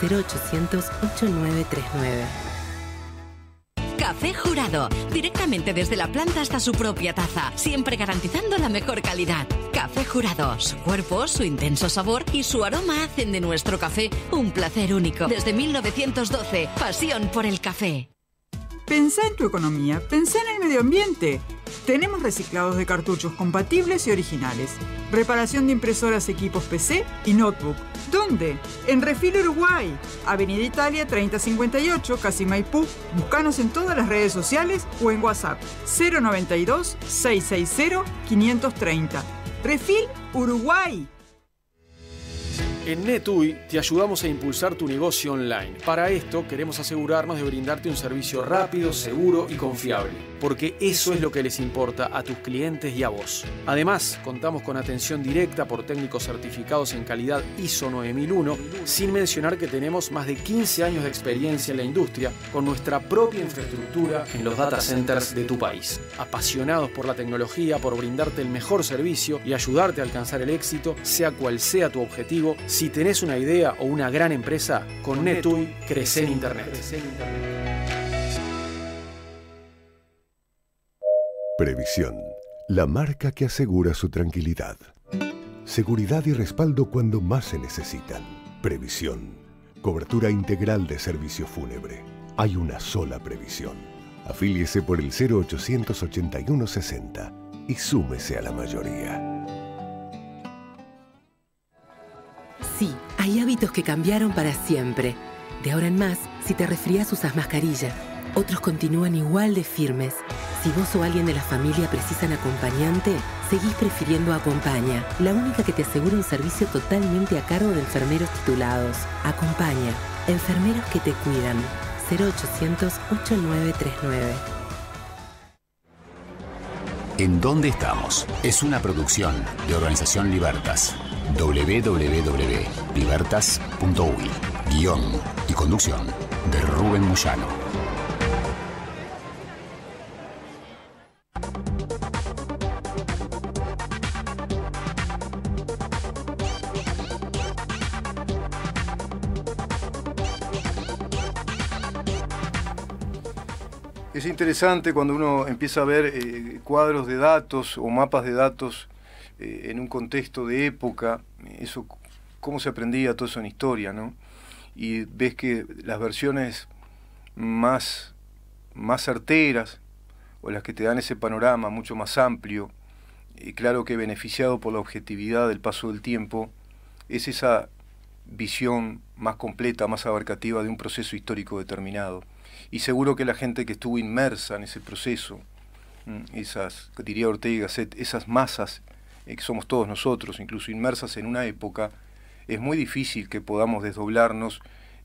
0800-8939. Café Jurado, directamente desde la planta hasta su propia taza, siempre garantizando la mejor calidad. Café Jurado, su cuerpo, su intenso sabor y su aroma hacen de nuestro café un placer único. Desde 1912, pasión por el café. Pensá en tu economía, pensá en el medio ambiente. Tenemos reciclados de cartuchos compatibles y originales. Reparación de impresoras, equipos PC y notebook. ¿Dónde? En Refil Uruguay, Avenida Italia 3058, Casi Maipú. Búscanos en todas las redes sociales o en WhatsApp 092-660-530. Refil Uruguay. En NetUI te ayudamos a impulsar tu negocio online. Para esto queremos asegurarnos de brindarte un servicio rápido, seguro y confiable, porque eso es lo que les importa a tus clientes y a vos. Además, contamos con atención directa por técnicos certificados en calidad ISO 9001, sin mencionar que tenemos más de 15 años de experiencia en la industria con nuestra propia infraestructura en los data centers de tu país. Apasionados por la tecnología, por brindarte el mejor servicio y ayudarte a alcanzar el éxito, sea cual sea tu objetivo. Si tenés una idea o una gran empresa, con NetUI crece en Internet. Previsión, la marca que asegura su tranquilidad. Seguridad y respaldo cuando más se necesitan. Previsión, cobertura integral de servicio fúnebre. Hay una sola Previsión. Afíliese por el 0800 81 60 y súmese a la mayoría. Sí, hay hábitos que cambiaron para siempre. De ahora en más, si te resfrías usas mascarilla. Otros continúan igual de firmes. Si vos o alguien de la familia precisan acompañante, seguís prefiriendo Acompaña, la única que te asegura un servicio totalmente a cargo de enfermeros titulados. Acompaña, enfermeros que te cuidan. 0800-8939. ¿En dónde estamos? Es una producción de Organización Libertas. www.libertas.uy. Guión y conducción de Rubén Moyano. Es interesante cuando uno empieza a ver cuadros de datos o mapas de datos en un contexto de época, eso, cómo se aprendía todo eso en historia, ¿no? Y ves que las versiones más certeras, o las que te dan ese panorama mucho más amplio, y claro que beneficiado por la objetividad del paso del tiempo, es esa visión más completa, más abarcativa de un proceso histórico determinado. Y seguro que la gente que estuvo inmersa en ese proceso, esas, diría Ortega y Gasset, esas masas que somos todos nosotros, incluso inmersas en una época, es muy difícil que podamos desdoblarnos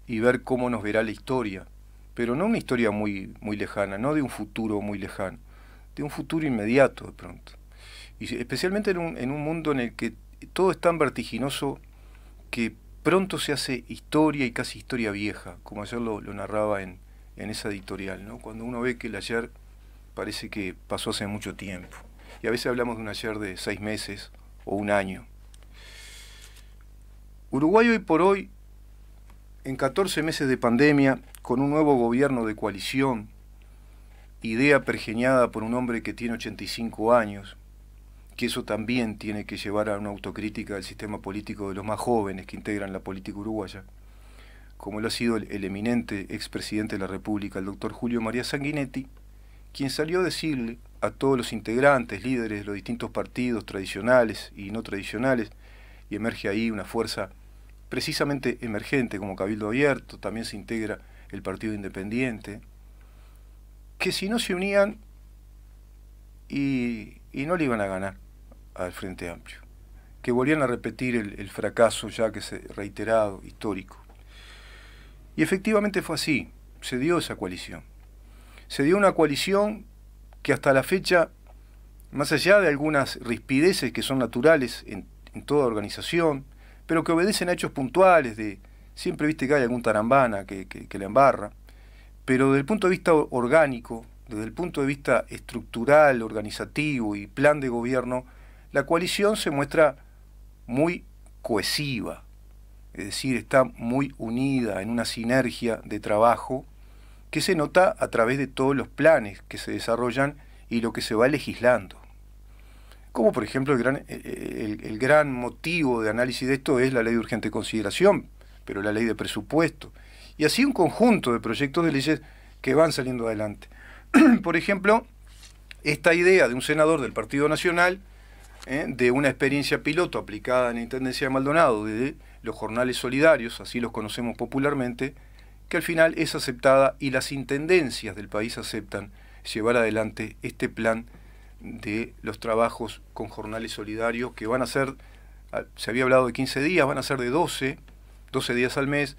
y ver cómo nos verá la historia, pero no una historia muy lejana, no de un futuro muy lejano, de un futuro inmediato de pronto. Y especialmente en un mundo en el que todo es tan vertiginoso que pronto se hace historia y casi historia vieja, como ayer lo narraba en esa editorial, ¿no? Cuando uno ve que el ayer parece que pasó hace mucho tiempo. Y a veces hablamos de un ayer de 6 meses o un año. Uruguay hoy por hoy, en 14 meses de pandemia, con un nuevo gobierno de coalición, idea pergeñada por un hombre que tiene 85 años, que eso también tiene que llevar a una autocrítica del sistema político de los más jóvenes que integran la política uruguaya, como lo ha sido el eminente expresidente de la República, el doctor Julio María Sanguinetti, quien salió a decirle a todos los integrantes, líderes de los distintos partidos tradicionales y no tradicionales, y emerge ahí una fuerza precisamente emergente como Cabildo Abierto, también se integra el Partido Independiente, que si no se unían y no le iban a ganar al Frente Amplio, que volvían a repetir el fracaso ya que se reiterado, histórico. Y efectivamente fue así, se dio esa coalición. Se dio una coalición que hasta la fecha, más allá de algunas rispideces que son naturales en toda organización, pero que obedecen a hechos puntuales, de siempre viste que hay algún tarambana que la embarra, pero desde el punto de vista orgánico, desde el punto de vista estructural, organizativo y plan de gobierno, la coalición se muestra muy cohesiva. es decir, está muy unida en una sinergia de trabajo que se nota a través de todos los planes que se desarrollan y lo que se va legislando. Como por ejemplo el gran motivo de análisis de esto es la ley de urgente consideración, pero la ley de presupuesto, y así un conjunto de proyectos de leyes que van saliendo adelante. Por ejemplo, esta idea de un senador del Partido Nacional, de una experiencia piloto aplicada en la Intendencia de Maldonado, de los jornales solidarios, así los conocemos popularmente, que al final es aceptada y las intendencias del país aceptan llevar adelante este plan de los trabajos con jornales solidarios, que van a ser, se había hablado de 15 días, van a ser de 12 días al mes,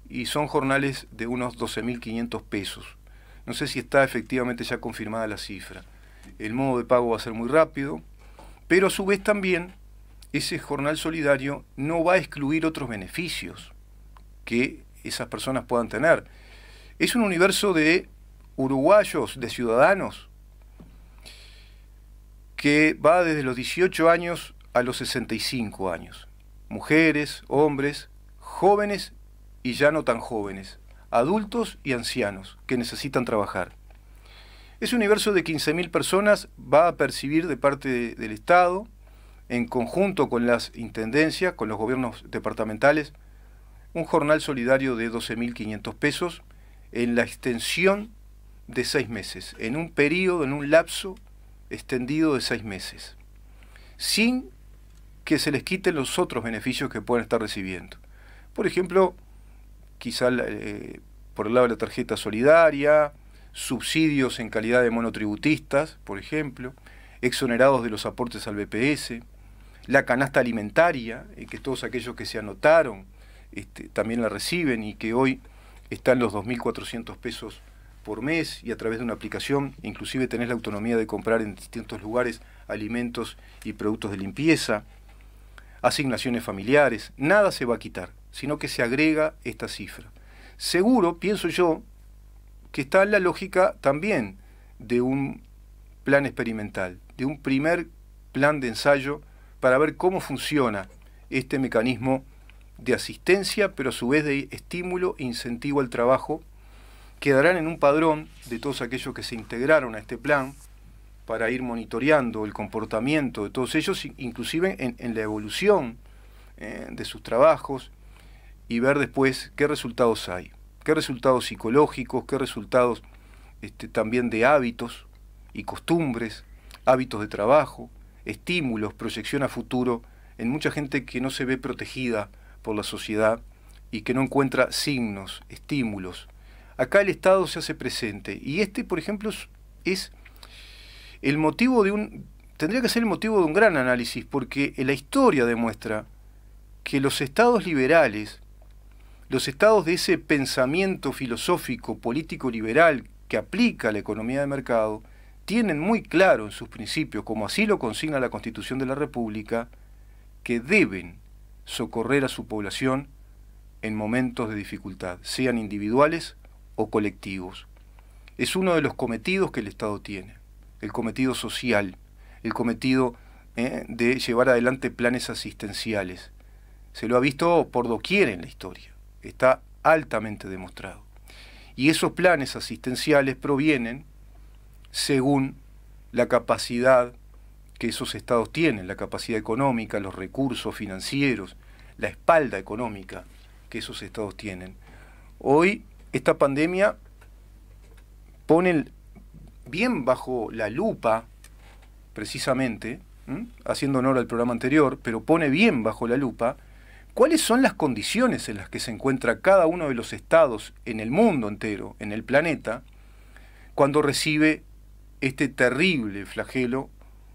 y son jornales de unos 12.500 pesos. No sé si está efectivamente ya confirmada la cifra. El modo de pago va a ser muy rápido, pero a su vez también ese jornal solidario no va a excluir otros beneficios que esas personas puedan tener. Es un universo de uruguayos, de ciudadanos, que va desde los 18 años a los 65 años. Mujeres, hombres, jóvenes y ya no tan jóvenes, adultos y ancianos que necesitan trabajar. Ese universo de 15.000 personas va a percibir de parte del Estado, en conjunto con las intendencias, con los gobiernos departamentales, un jornal solidario de 12.500 pesos en la extensión de 6 meses, en un periodo, en un lapso extendido de 6 meses, sin que se les quiten los otros beneficios que puedan estar recibiendo. Por ejemplo, quizá por el lado de la tarjeta solidaria, subsidios en calidad de monotributistas, por ejemplo, exonerados de los aportes al BPS, la canasta alimentaria, que todos aquellos que se anotaron también la reciben y que hoy están los 2.400 pesos por mes, y a través de una aplicación inclusive tenés la autonomía de comprar en distintos lugares alimentos y productos de limpieza, asignaciones familiares. Nada se va a quitar, sino que se agrega esta cifra. Seguro, pienso yo, que está en la lógica también de un plan experimental, de un primer plan de ensayo para ver cómo funciona este mecanismo de asistencia, pero a su vez de estímulo e incentivo al trabajo, quedarán en un padrón de todos aquellos que se integraron a este plan para ir monitoreando el comportamiento de todos ellos, inclusive en la evolución de sus trabajos, y ver después qué resultados hay, qué resultados psicológicos, qué resultados también de hábitos y costumbres, hábitos de trabajo, estímulos, proyección a futuro, en mucha gente que no se ve protegida por la sociedad y que no encuentra signos, estímulos. Acá el Estado se hace presente, y por ejemplo, es el motivo tendría que ser el motivo de un gran análisis, porque la historia demuestra que los estados liberales, los estados de ese pensamiento filosófico, político liberal que aplica a la economía de mercado, tienen muy claro en sus principios, como así lo consigna la Constitución de la República, que deben socorrer a su población en momentos de dificultad, sean individuales o colectivos. Es uno de los cometidos que el Estado tiene, el cometido social, el cometido de llevar adelante planes asistenciales. Se lo ha visto por doquier en la historia, está altamente demostrado. Y esos planes asistenciales provienen según la capacidad que esos estados tienen, la capacidad económica, los recursos financieros, la espalda económica que esos estados tienen. Hoy esta pandemia pone bien bajo la lupa, precisamente, haciendo honor al programa anterior, pero pone bien bajo la lupa cuáles son las condiciones en las que se encuentra cada uno de los estados en el mundo entero, en el planeta, cuando recibe este terrible flagelo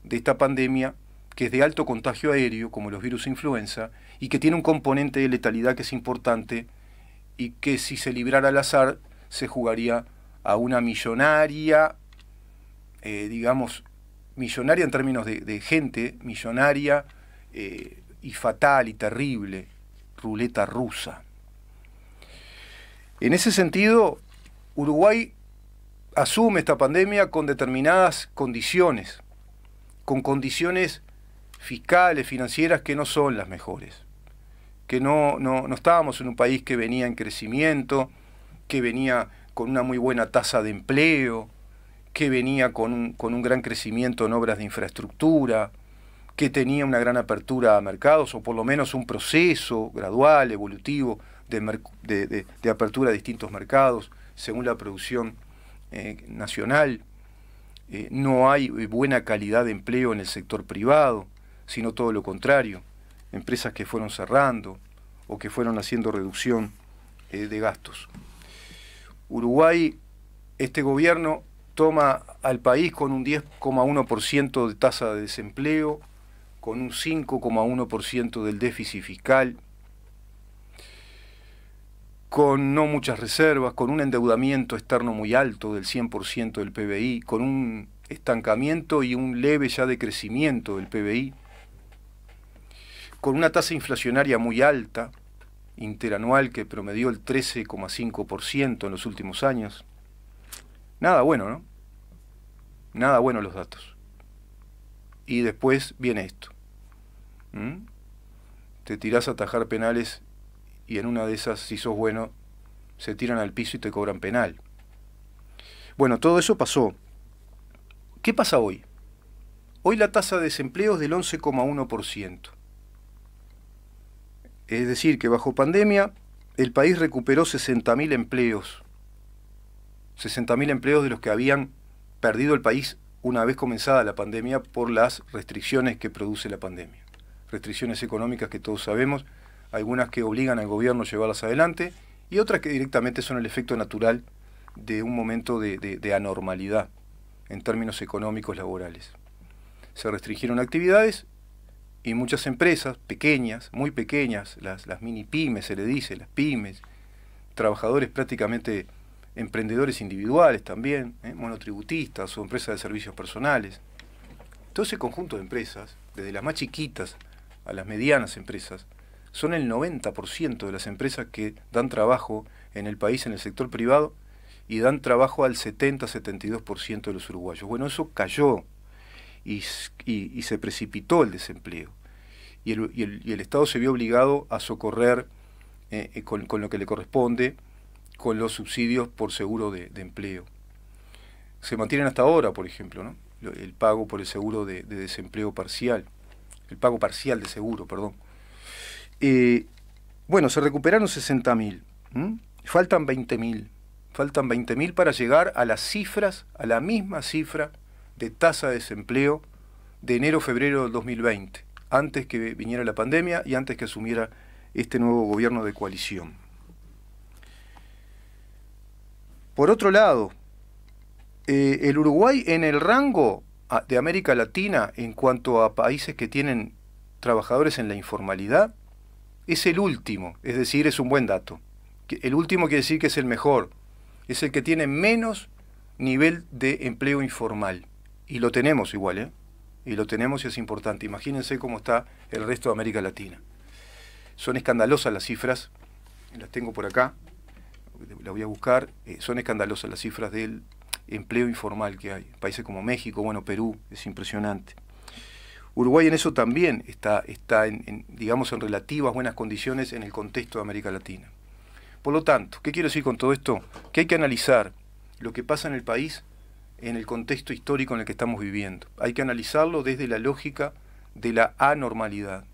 de esta pandemia, que es de alto contagio aéreo, como los virus influenza, y que tiene un componente de letalidad que es importante, y que si se librara al azar, se jugaría a una millonaria, millonaria en términos de gente, millonaria y fatal y terrible, ruleta rusa. En ese sentido, Uruguay asume esta pandemia con determinadas condiciones, con condiciones fiscales, financieras que no son las mejores. que no estábamos en un país que venía en crecimiento, que venía con una muy buena tasa de empleo, que venía con un gran crecimiento en obras de infraestructura, que tenía una gran apertura a mercados, o por lo menos un proceso gradual, evolutivo, de apertura a distintos mercados, según la producción nacional. No hay buena calidad de empleo en el sector privado, sino todo lo contrario. Empresas que fueron cerrando o que fueron haciendo reducción de gastos. Uruguay, este gobierno toma al país con un 10,1% de tasa de desempleo, con un 5,1% del déficit fiscal, con no muchas reservas, con un endeudamiento externo muy alto del 100% del PBI, con un estancamiento y un leve ya decrecimiento del PBI, con una tasa inflacionaria muy alta, interanual, que promedió el 13,5% en los últimos años. Nada bueno, ¿no? Nada bueno los datos. Y después viene esto. Te tirás a atajar penales y en una de esas, si sos bueno, se tiran al piso y te cobran penal. Bueno, todo eso pasó. ¿Qué pasa hoy? Hoy la tasa de desempleo es del 11,1%. Es decir, que bajo pandemia el país recuperó 60.000 empleos. 60.000 empleos de los que habían perdido el país una vez comenzada la pandemia por las restricciones que produce la pandemia. Restricciones económicas que todos sabemos, algunas que obligan al gobierno a llevarlas adelante y otras que directamente son el efecto natural de un momento de anormalidad en términos económicos laborales. Se restringieron actividades y muchas empresas pequeñas, muy pequeñas, las mini pymes se le dice, las pymes, trabajadores prácticamente emprendedores individuales también, monotributistas o empresas de servicios personales. Todo ese conjunto de empresas, desde las más chiquitas a las medianas empresas, son el 90% de las empresas que dan trabajo en el país en el sector privado y dan trabajo al 70-72% de los uruguayos. Bueno, eso cayó y se precipitó el desempleo. Y el Estado se vio obligado a socorrer con lo que le corresponde, con los subsidios por seguro de empleo. Se mantienen hasta ahora, por ejemplo, ¿no? El pago por el seguro de desempleo parcial, el pago parcial de seguro, perdón. Bueno, se recuperaron 60.000, faltan 20.000. Faltan 20.000 para llegar a las cifras, a la misma cifra de tasa de desempleo de enero-febrero del 2020, antes que viniera la pandemia y antes que asumiera este nuevo gobierno de coalición. Por otro lado, el Uruguay en el rango de América Latina en cuanto a países que tienen trabajadores en la informalidad es el último, es decir, es un buen dato. El último quiere decir que es el mejor. Es el que tiene menos nivel de empleo informal. Y lo tenemos igual, ¿eh? Y lo tenemos y es importante. Imagínense cómo está el resto de América Latina. Son escandalosas las cifras, las tengo por acá, las voy a buscar. Son escandalosas las cifras del empleo informal que hay. Países como México, bueno, Perú, es impresionante. Uruguay en eso también está digamos, en relativas buenas condiciones en el contexto de América Latina. Por lo tanto, ¿qué quiero decir con todo esto? Que hay que analizar lo que pasa en el país en el contexto histórico en el que estamos viviendo. Hay que analizarlo desde la lógica de la anormalidad.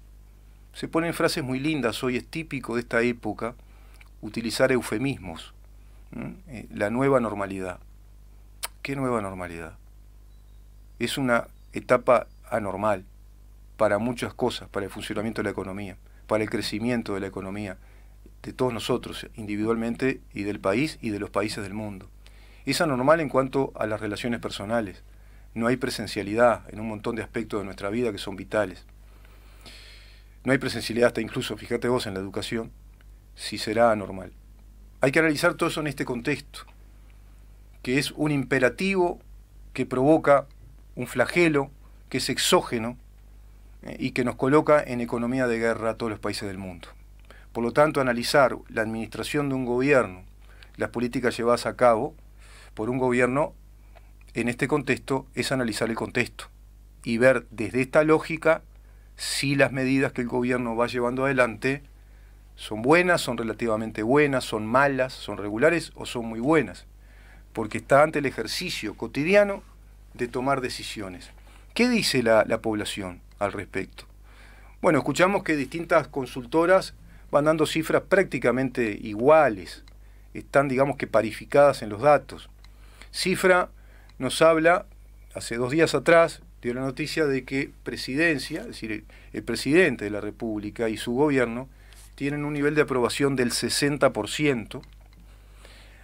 Se ponen frases muy lindas, hoy es típico de esta época utilizar eufemismos. La nueva normalidad. ¿Qué nueva normalidad? Es una etapa anormal para muchas cosas, para el funcionamiento de la economía, para el crecimiento de la economía, de todos nosotros, individualmente, y del país y de los países del mundo. Es anormal en cuanto a las relaciones personales. No hay presencialidad en un montón de aspectos de nuestra vida que son vitales. No hay presencialidad hasta incluso, fíjate vos, en la educación, si será anormal. Hay que analizar todo eso en este contexto, que es un imperativo que provoca un flagelo, que es exógeno, y que nos coloca en economía de guerra a todos los países del mundo. Por lo tanto, analizar la administración de un gobierno, las políticas llevadas a cabo por un gobierno en este contexto, es analizar el contexto y ver desde esta lógica si las medidas que el gobierno va llevando adelante ¿Son buenas, son relativamente buenas, son malas, son regulares o son muy buenas? Porque está ante el ejercicio cotidiano de tomar decisiones. ¿Qué dice la población al respecto? Bueno, escuchamos que distintas consultoras van dando cifras prácticamente iguales, están, digamos que, parificadas en los datos. Cifra nos habla, hace 2 días atrás, dio la noticia de que Presidencia, es decir, el presidente de la República y su gobierno, tienen un nivel de aprobación del 60%,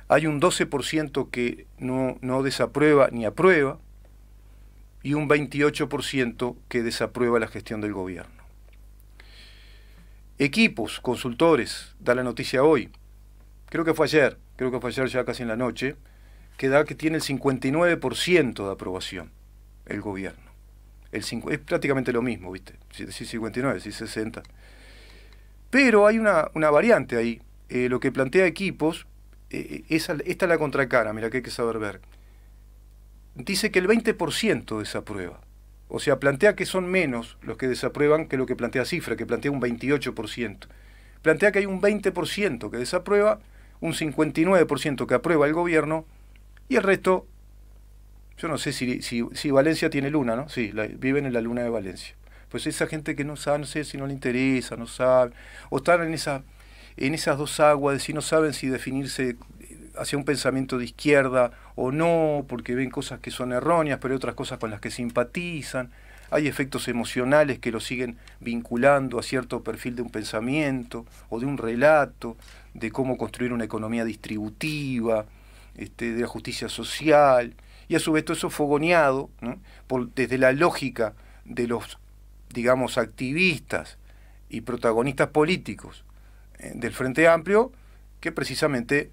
hay un 12% que no desaprueba ni aprueba, y un 28% que desaprueba la gestión del gobierno. Equipos, consultores, da la noticia hoy, creo que fue ayer ya casi en la noche, que da que tiene el 59% de aprobación el gobierno. Es prácticamente lo mismo, ¿viste? Si decís 59, si 60. Pero hay una variante ahí. Lo que plantea Equipos, esta es la contracara, mira que hay que saber ver. Dice que el 20% desaprueba. O sea, plantea que son menos los que desaprueban que lo que plantea Cifra, que plantea un 28%. Plantea que hay un 20% que desaprueba, un 59% que aprueba el gobierno, y el resto, yo no sé si Valencia tiene luna, ¿no? Sí, viven en la luna de Valencia. Pues esa gente que no sabe, no sé si no le interesa, no sabe, o están en esas dos aguas, de si no saben si definirse hacia un pensamiento de izquierda o no, porque ven cosas que son erróneas, pero hay otras cosas con las que simpatizan. Hay efectos emocionales que lo siguen vinculando a cierto perfil de un pensamiento o de un relato, de cómo construir una economía distributiva, de la justicia social, y a su vez todo eso fogoneado, ¿no?, desde la lógica de los, digamos, activistas y protagonistas políticos del Frente Amplio, que precisamente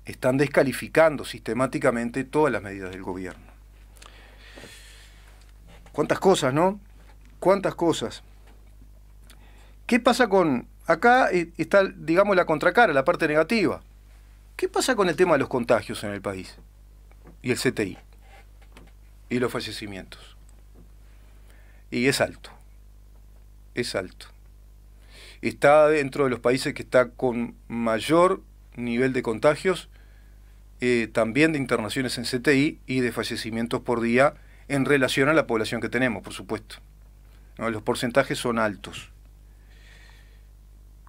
están descalificando sistemáticamente todas las medidas del gobierno. ¿Cuántas cosas, no? ¿Cuántas cosas? ¿Qué pasa con...? Acá está, digamos, la contracara, la parte negativa. ¿Qué pasa con el tema de los contagios en el país? Y el CTI. Y los fallecimientos. Y es alto. Es alto. Está dentro de los países que está con mayor nivel de contagios, también de internaciones en CTI y de fallecimientos por día en relación a la población que tenemos, por supuesto, ¿no? Los porcentajes son altos.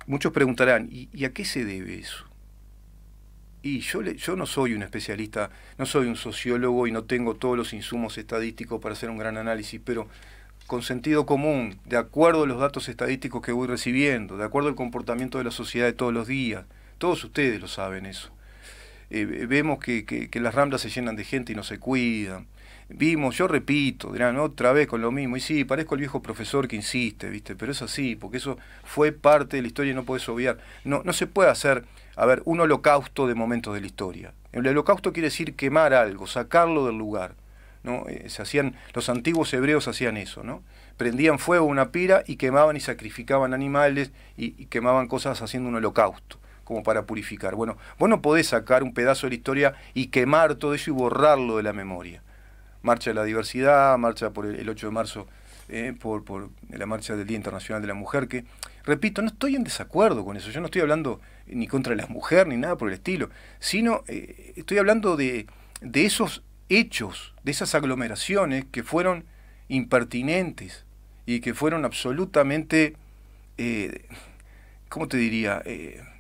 Muchos preguntarán, ¿y a qué se debe eso? Y yo no soy un especialista, no soy un sociólogo y no tengo todos los insumos estadísticos para hacer un gran análisis, pero con sentido común, de acuerdo a los datos estadísticos que voy recibiendo, de acuerdo al comportamiento de la sociedad de todos los días, todos ustedes lo saben eso. Vemos que las ramblas se llenan de gente y no se cuidan. Vimos, yo repito, dirán otra vez con lo mismo, y sí, parezco el viejo profesor que insiste, ¿viste? Pero es así, porque eso fue parte de la historia y no puedes obviar. No se puede hacer, un holocausto de momentos de la historia. El holocausto quiere decir quemar algo, sacarlo del lugar, ¿no? Los antiguos hebreos hacían eso, ¿no? Prendían fuego a una pira y quemaban y sacrificaban animales y quemaban cosas haciendo un holocausto, como para purificar. Bueno, vos no podés sacar un pedazo de la historia y quemar todo eso y borrarlo de la memoria. Marcha de la diversidad, marcha por el 8 de marzo, por la marcha del Día Internacional de la Mujer, que, repito, no estoy en desacuerdo con eso, yo no estoy hablando ni contra las mujeres ni nada por el estilo, sino estoy hablando de esos hechos, de esas aglomeraciones que fueron impertinentes y que fueron absolutamente, ¿cómo te diría?,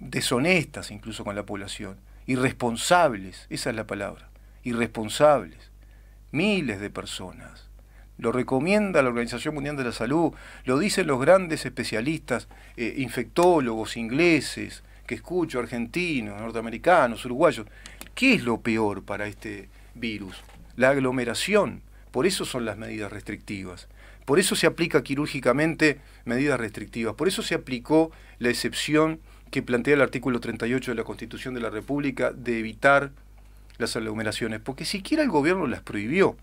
deshonestas incluso con la población, irresponsables, esa es la palabra, irresponsables. Miles de personas. Lo recomienda la Organización Mundial de la Salud, lo dicen los grandes especialistas, infectólogos ingleses, que escucho, argentinos, norteamericanos, uruguayos. ¿Qué es lo peor para este virus? La aglomeración. Por eso son las medidas restrictivas. Por eso se aplica quirúrgicamente medidas restrictivas. Por eso se aplicó la excepción que plantea el artículo 38 de la Constitución de la República de evitar las aglomeraciones, porque siquiera el gobierno las prohibió.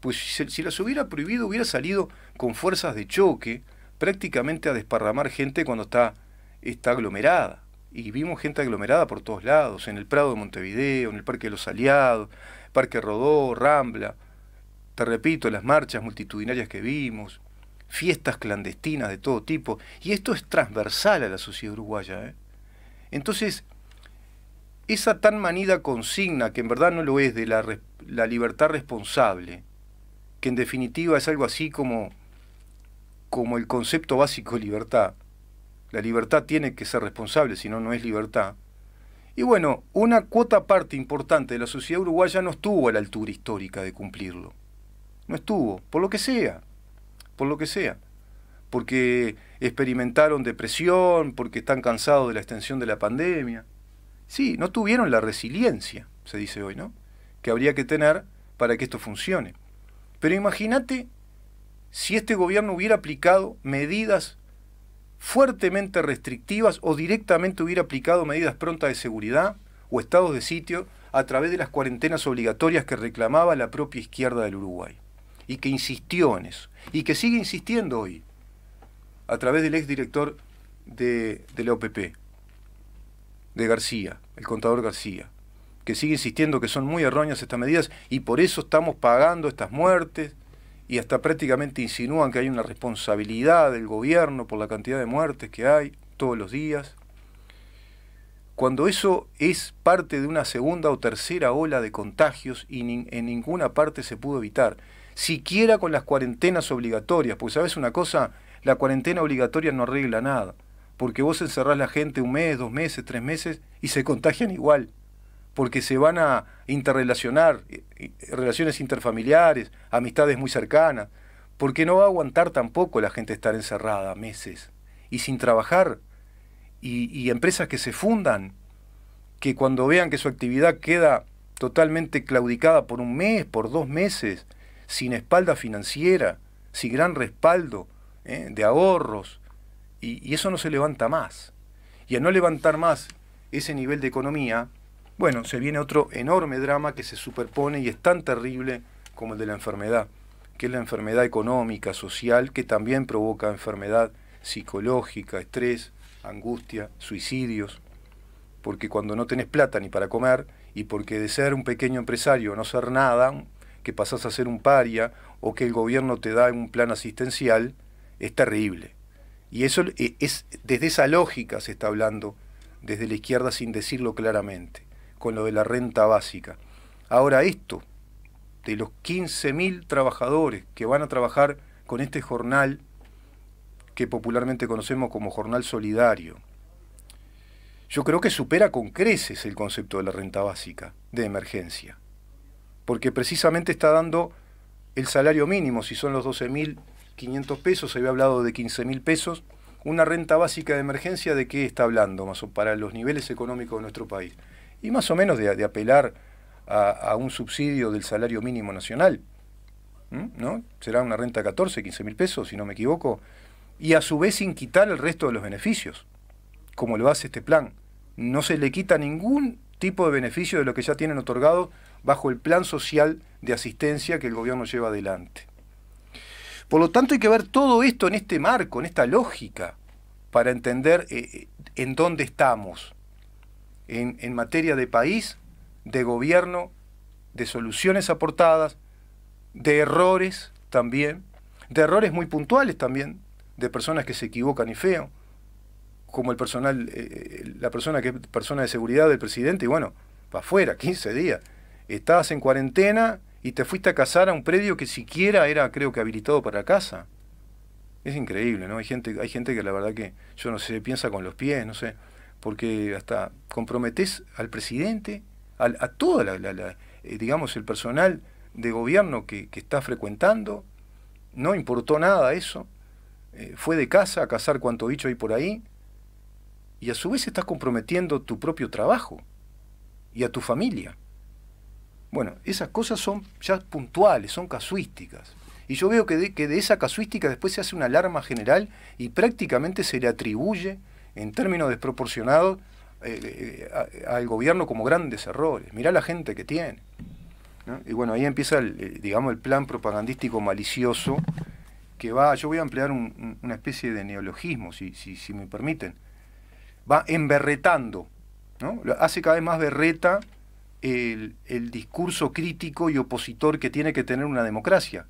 Pues si las hubiera prohibido, hubiera salido con fuerzas de choque prácticamente a desparramar gente cuando está aglomerada. Y vimos gente aglomerada por todos lados, en el Prado de Montevideo, en el Parque de los Aliados, Parque Rodó, Rambla. Te repito, las marchas multitudinarias que vimos, fiestas clandestinas de todo tipo, y esto es transversal a la sociedad uruguaya, ¿eh? Entonces, esa tan manida consigna, que en verdad no lo es, de la libertad responsable, que en definitiva es algo así como el concepto básico de libertad. La libertad tiene que ser responsable, si no, no es libertad. Y bueno, una cuota parte importante de la sociedad uruguaya no estuvo a la altura histórica de cumplirlo. No estuvo, por lo que sea, porque experimentaron depresión, porque están cansados de la extensión de la pandemia. Sí, no tuvieron la resiliencia, se dice hoy, ¿no?, que habría que tener para que esto funcione. Pero imagínate si este gobierno hubiera aplicado medidas fuertemente restrictivas o directamente hubiera aplicado medidas prontas de seguridad o estados de sitio a través de las cuarentenas obligatorias que reclamaba la propia izquierda del Uruguay, y que insistió en eso, y que sigue insistiendo hoy, a través del exdirector de la OPP, de García, el contador García, que sigue insistiendo que son muy erróneas estas medidas y por eso estamos pagando estas muertes, y hasta prácticamente insinúan que hay una responsabilidad del gobierno por la cantidad de muertes que hay todos los días, cuando eso es parte de una segunda o tercera ola de contagios y en ninguna parte se pudo evitar, siquiera con las cuarentenas obligatorias, porque sabes una cosa, la cuarentena obligatoria no arregla nada, porque vos encerrás a la gente 1 mes, 2 meses, 3 meses y se contagian igual, porque se van a interrelacionar, relaciones interfamiliares, amistades muy cercanas, porque no va a aguantar tampoco la gente estar encerrada meses y sin trabajar, y empresas que se fundan, que cuando vean que su actividad queda totalmente claudicada por 1 mes, por 2 meses, sin espalda financiera, sin gran respaldo de ahorros, y eso no se levanta más. Y al no levantar más ese nivel de economía, bueno, se viene otro enorme drama que se superpone y es tan terrible como el de la enfermedad, que es la enfermedad económica, social, que también provoca enfermedad psicológica, estrés, angustia, suicidios, porque cuando no tenés plata ni para comer, y porque de ser un pequeño empresario a no ser nada, que pasás a ser un paria, o que el gobierno te da un plan asistencial, es terrible. Y eso es, desde esa lógica se está hablando, desde la izquierda sin decirlo claramente, con lo de la renta básica. Ahora esto, de los 15.000 trabajadores que van a trabajar con este jornal, que popularmente conocemos como jornal solidario, yo creo que supera con creces el concepto de la renta básica de emergencia, porque precisamente está dando el salario mínimo, si son los 12.500 pesos, se había hablado de 15.000 pesos, una renta básica de emergencia, ¿de qué está hablando? Más o para los niveles económicos de nuestro país. Y más o menos de apelar a un subsidio del salario mínimo nacional, ¿no? Será una renta de 14, 15.000 pesos, si no me equivoco, y a su vez sin quitar el resto de los beneficios, como lo hace este plan. No se le quita ningún tipo de beneficio de lo que ya tienen otorgado bajo el plan social de asistencia que el gobierno lleva adelante. Por lo tanto, hay que ver todo esto en este marco, en esta lógica, para entender en dónde estamos, en materia de país, de gobierno, de soluciones aportadas, de errores también, de errores muy puntuales también, de personas que se equivocan y feo, como el personal, la persona que es persona de seguridad del presidente, y bueno, para afuera, 15 días. Estabas en cuarentena y te fuiste a cazar a un predio que siquiera era, creo que, habilitado para casa. Es increíble, ¿no? Hay gente que la verdad que, yo no sé, piensa con los pies, no sé, porque hasta comprometés al presidente, a todo digamos, el personal de gobierno que está frecuentando, no importó nada eso, fue de casa a cazar cuanto bicho hay por ahí, y a su vez estás comprometiendo tu propio trabajo y a tu familia. Bueno, esas cosas son ya puntuales, son casuísticas. Y yo veo que de esa casuística después se hace una alarma general y prácticamente se le atribuye, en términos desproporcionados, al gobierno como grandes errores. Mirá la gente que tiene, ¿no? Y bueno, ahí empieza digamos, el plan propagandístico malicioso que va, yo voy a emplear una especie de neologismo, si me permiten, va emberretando, ¿no? Hace cada vez más berreta el discurso crítico y opositor que tiene que tener una democracia,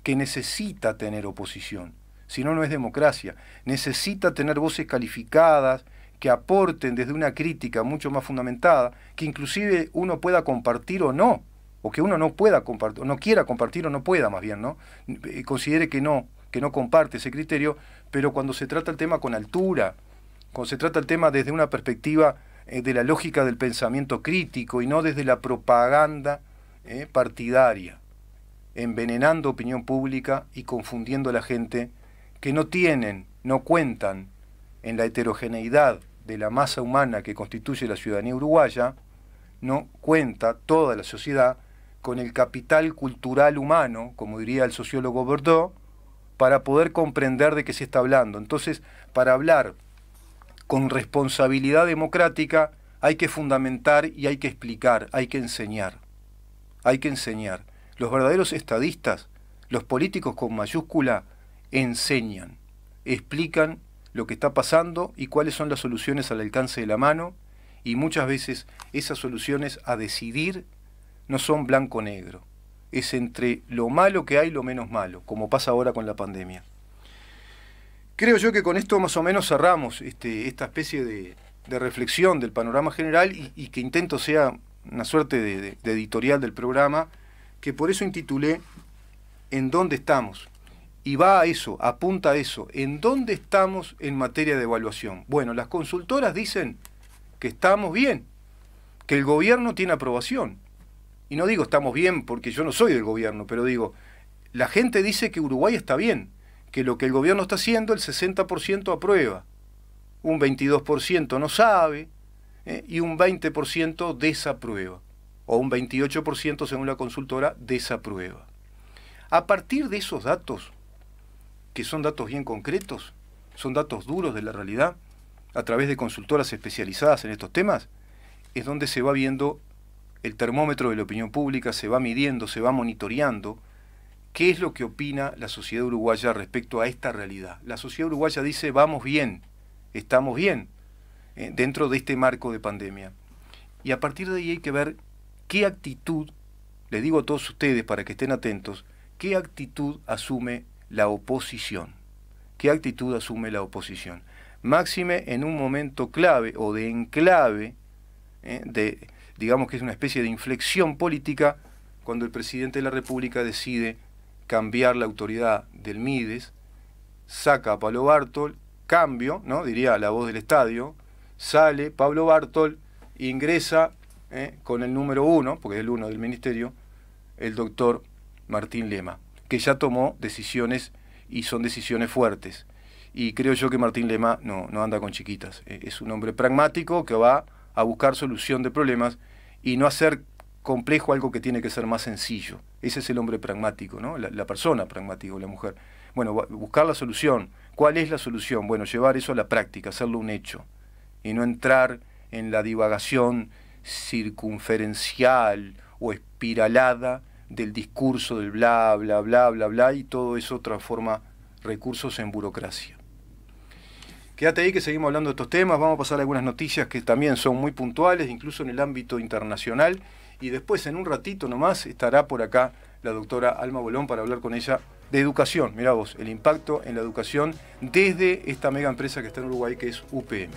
que necesita tener oposición. si no, no es democracia. Necesita tener voces calificadas, que aporten desde una crítica mucho más fundamentada, que inclusive uno pueda compartir o no, o que uno no pueda compartir, no quiera compartir o no pueda más bien, ¿no? Considere que no comparte ese criterio, pero cuando se trata el tema con altura, cuando se trata el tema desde una perspectiva de la lógica del pensamiento crítico y no desde la propaganda partidaria, envenenando opinión pública y confundiendo a la gente que no cuentan en la heterogeneidad de la masa humana que constituye la ciudadanía uruguaya, no cuenta toda la sociedad con el capital cultural humano, como diría el sociólogo Bordeaux, para poder comprender de qué se está hablando. Entonces, para hablar con responsabilidad democrática hay que fundamentar y hay que explicar, hay que enseñar. Hay que enseñar. Los verdaderos estadistas, los políticos con mayúscula, enseñan, explican lo que está pasando y cuáles son las soluciones al alcance de la mano, y muchas veces esas soluciones a decidir no son blanco-negro, es entre lo malo que hay y lo menos malo, como pasa ahora con la pandemia. Creo yo que con esto más o menos cerramos esta especie de reflexión del panorama general y que intento sea una suerte de editorial del programa, que por eso intitulé ¿En dónde estamos? Y va a eso, apunta a eso. ¿En dónde estamos en materia de evaluación? Bueno, las consultoras dicen que estamos bien, que el gobierno tiene aprobación. Y no digo estamos bien porque yo no soy del gobierno, pero digo, la gente dice que Uruguay está bien, que lo que el gobierno está haciendo, el 60% aprueba, un 22% no sabe, y un 20% desaprueba, o un 28% según la consultora desaprueba. A partir de esos datos, que son datos bien concretos, son datos duros de la realidad, a través de consultoras especializadas en estos temas, es donde se va viendo el termómetro de la opinión pública, se va midiendo, se va monitoreando qué es lo que opina la sociedad uruguaya respecto a esta realidad. La sociedad uruguaya dice, vamos bien, estamos bien, dentro de este marco de pandemia. Y a partir de ahí hay que ver qué actitud, les digo a todos ustedes para que estén atentos, qué actitud asume la oposición. ¿Qué actitud asume la oposición? Máxime en un momento clave o de enclave, digamos que es una especie de inflexión política, cuando el presidente de la República decide cambiar la autoridad del Mides, saca a Pablo Bartol, cambio, ¿no? Diría la voz del estadio, sale Pablo Bartol, ingresa con el número 1, porque es el 1 del ministerio, el doctor Martín Lema, que ya tomó decisiones y son decisiones fuertes. Y creo yo que Martín Lema no anda con chiquitas. Es un hombre pragmático que va a buscar solución de problemas y no hacer complejo algo que tiene que ser más sencillo. Ese es el hombre pragmático, ¿no? La persona pragmática, la mujer. Bueno, buscar la solución. ¿Cuál es la solución? Bueno, llevar eso a la práctica, hacerlo un hecho. Y no entrar en la divagación circunferencial o espiralada del discurso del bla, bla, bla, bla, bla, y todo eso transforma recursos en burocracia. Quédate ahí que seguimos hablando de estos temas, vamos a pasar a algunas noticias que también son muy puntuales, incluso en el ámbito internacional, y después en un ratito nomás estará por acá la doctora Alma Bolón para hablar con ella de educación. Mirá vos, el impacto en la educación desde esta mega empresa que está en Uruguay, que es UPM.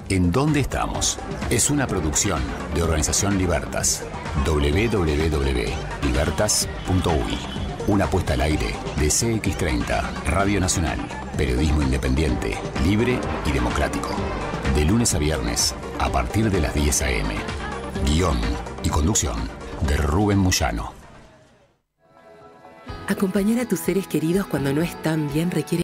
¿En dónde estamos? Es una producción de Organización Libertas. www.libertas.uy. Una puesta al aire de CX30, Radio Nacional. Periodismo independiente, libre y democrático. De lunes a viernes, a partir de las 10 a.m. Guión y conducción de Rubén Moyano. Acompañar a tus seres queridos cuando no están bien requiere